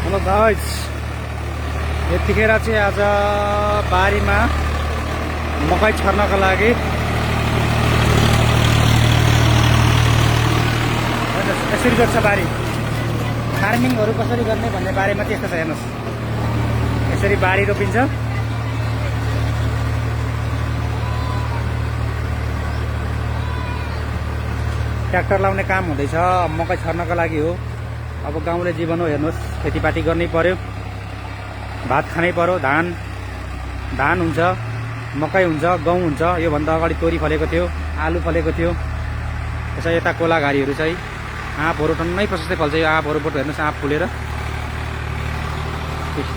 Hello guys, यतिखेर चाहिँ आज बारीमा मकै छर्नको लागि यसरी गर्छ बारी। फार्मिङहरू कसरी गर्ने भन्ने बारेमा चाहिँ यस्तो छ, हेर्नुहोस्। यसरी बारी रोपिन्छ, ट्र्याक्टर लाउने काम हुँदैछ। मकै छर्नको लागि हो। अब गाउँले जीवन हो, हेर्नुहोस्। खेतीपाती गर्नै पर्यो, भात खानै पर्यो। धान हुन्छ, मकै हुन्छ, गहुँ हुन्छ। योभन्दा अगाडि तोरी फलेको थियो, आलु फलेको थियो। त्यसै यता कोलाघारीहरू चाहिँ आँपहरू टन्नै प्रशस्तै फल्छ। यो आँपहरूबाट हेर्नुहोस्, आँप फुलेर।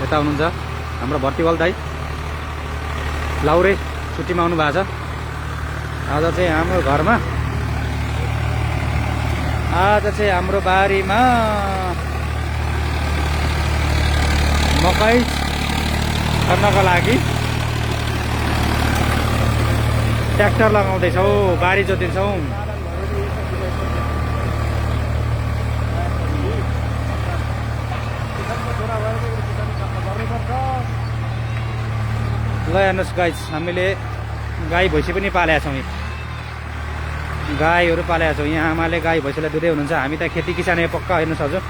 यता हुनुहुन्छ हाम्रो भर्तिवाल दाइ, लाउरे छुट्टीमा आउनु भएको छ। आज चाहिँ हाम्रो बारीमा मकै छर्नको लागि ट्र्याक्टर लगाउँदैछौँ, बारी जोतिन्छौँ। ल हेर्नुहोस् गाइस, हामीले गाई भैँसी पनि पालेका छौँ। गाईहरू पालेका छौँ। यहाँ आमाले गाई भैँसीलाई दुधै हुनुहुन्छ। हामी त खेती किसान हो पक्का, हेर्नुहोस् हजुर।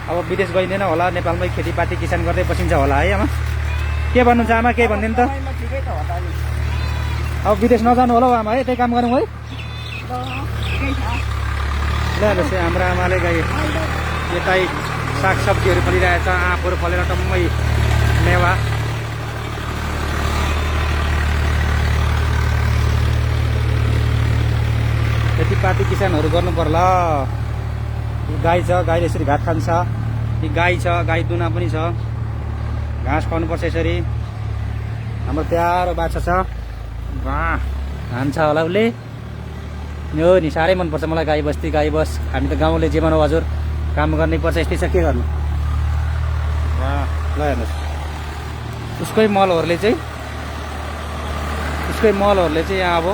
अब विदेश गइँदैन होला, नेपालमै खेतीपाती किसान गर्दै बसिन्छ होला है आमा। के भन्नुहुन्छ आमा, केही भनिदिनु त। अब विदेश नजानु होला हौ आमा, है त्यही काम गरौँ है। ल हेर्नुहोस्, हाम्रो आमाले गाई यतै सागसब्जीहरू फलिरहेछ। आँपहरू फलेर टम्मै मेवा। खेतीपाती किसानहरू गर्नु पर्ला। गाई छ, गाईले यसरी भात खान्छ। गाई छ, गाई दुना पनि छ, घाँस खुवाउनुपर्छ यसरी। हाम्रो प्यारो बाछा छ, खान्छ होला उसले। यो नि साह्रै मनपर्छ मलाई गाई बस्ती, गाई बस। हामी त गाउँले जीवन हो हजुर, काम गर्नै पर्छ। यस्तै छ, के गर्नु। ल हेर्नुहोस्, उसकै मलहरूले चाहिँ यहाँ अब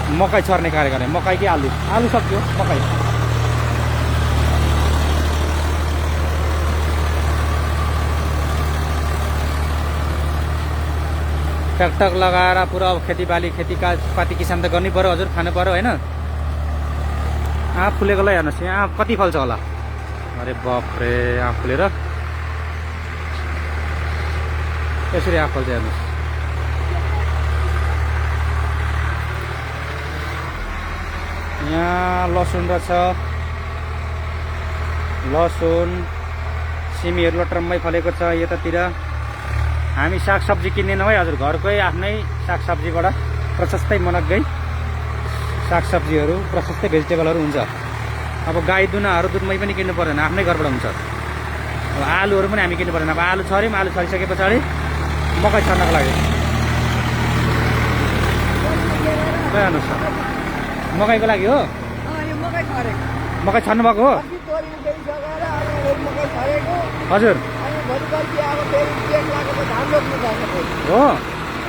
मकै छर्ने कार्य गर्ने। मकै कि आलु सक्यो, मकै। ट्र्याक्टर लगाएर पुरा अब खेतीपाती किसान त गर्नै पर्यो हजुर, खानु पर्यो होइन। आँप फुलेको ल हेर्नुहोस्, यहाँ आँप कति फल्छ होला। अरे बाफ्रे, आँप फुलेर यसरी आँप फल्छ हेर्नुहोस्। यहाँ लसुन रहेछ, लसुन सिमीहरू लटरम्मै फलेको छ यतातिर। हामी सागसब्जी किन्दैनौँ है हजुर, घरकै आफ्नै सागसब्जीबाट प्रशस्तै मनग्गै सागसब्जीहरू, प्रशस्तै भेजिटेबलहरू हुन्छ। अब गाई दुनाहरू दुधमै पनि किन्नु पर्दैन, आफ्नै घरबाट हुन्छ। अब आलुहरू पनि हामी किन्नु पर्दैन। अब आलु छर्यौँ, आलु छरिसके पछाडि मकै छर्नको लागि हेर्नुहोस्। मकैको लागि हो, मकै छर्नु भएको हो हजुर। हो,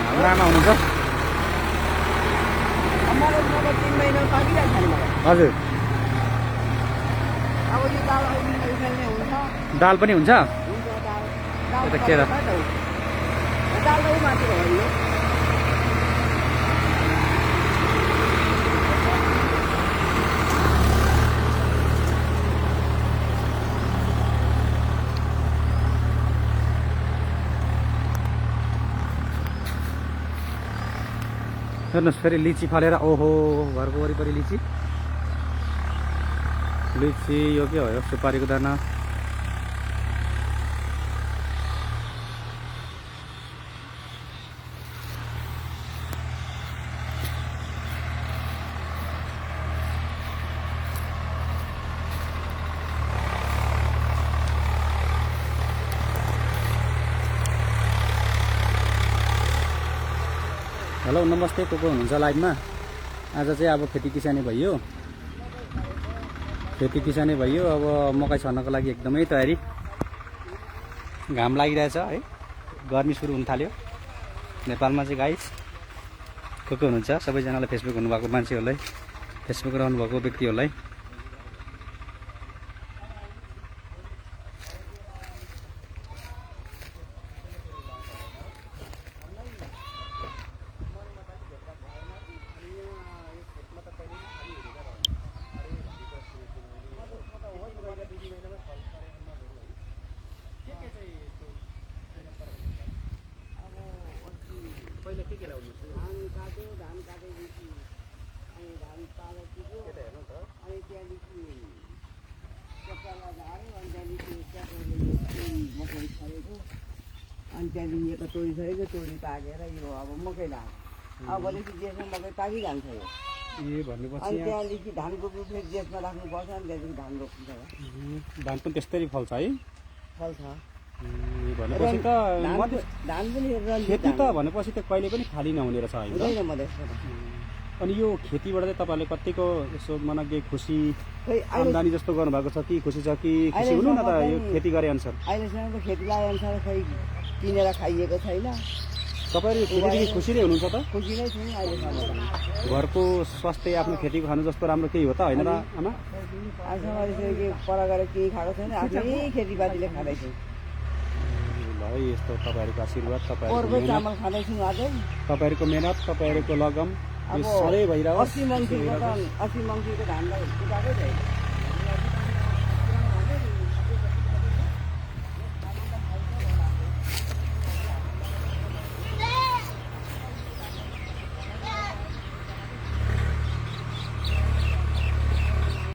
हाम्रो आमा हुनुहुन्छ हजुर। दाल पनि हुन्छ यता के र। हेर्नुहोस्, फेरि लिची फलेर। ओहो, घरको वरिपरि लिची। यो के हो, यो सुपारीको दाना। हेलो नमस्ते, को हुनुहुन्छ लाइभमा। आज चाहिँ अब खेती किसानी भइयो। अब मकै छर्नको लागि एकदमै तयारी। घाम लागिरहेछ है, गर्मी सुरु हुन थाल्यो नेपालमा चाहिँ गाइस। को हुनुहुन्छ सबैजनालाई, फेसबुक हुनुभएको मान्छेहरूलाई, फेसबुक रहनुभएको व्यक्तिहरूलाई अनि त्यहाँदेखि यता तोडिसकेको तोडी पाकेर यो अब मकै लाग्यो अब भोलिदेखि जेठमा मकै पाकिजान्छ यो ए भनेपछि अनि त्यहाँदेखि धानको बिउ फेरि जेठमा राख्नुपर्छ अनि त्यहाँदेखि धान रोप्छ धान पनि त्यस्तै फल्छ है फल्छ भनेपछि त धान पनि खेती त भनेपछि त कहिले पनि खाली नहुने रहेछ होइन हुँदैन मधेसबाट अनि यो खेतीबाट चाहिँ तपाईँले कतिको यसो मनग्गे खुसी खै आम्दानी जस्तो गर्नुभएको छ कि खुसी छ कि खुसी हुनु न त यो खेती गरे अनुसार अहिलेसम्म त खेती लागे अनुसार खै किनेर खाइएको छैन तपाईँहरू खेतीदेखि खुसी नै हुनुहुन्छ त खुसी नै छैन अहिलेसम्म घरको स्वास्थ्य आफ्नो खेतीको खानु जस्तो राम्रो केही हो त होइन र आमा आजसम्म के पर गरेर केही खाएको छैन आफ्नै खेतीपातीले खाँदैछु ल है यस्तो तपाईँहरूको आशीर्वाद पोहोरको चामल खाँदैछु अझै तपाईँहरूको मेहनत तपाईँहरूको लगम अब यो सधैँ भइरहोस् 80 मङ्सिरको धानलाई कुटाएकै छैन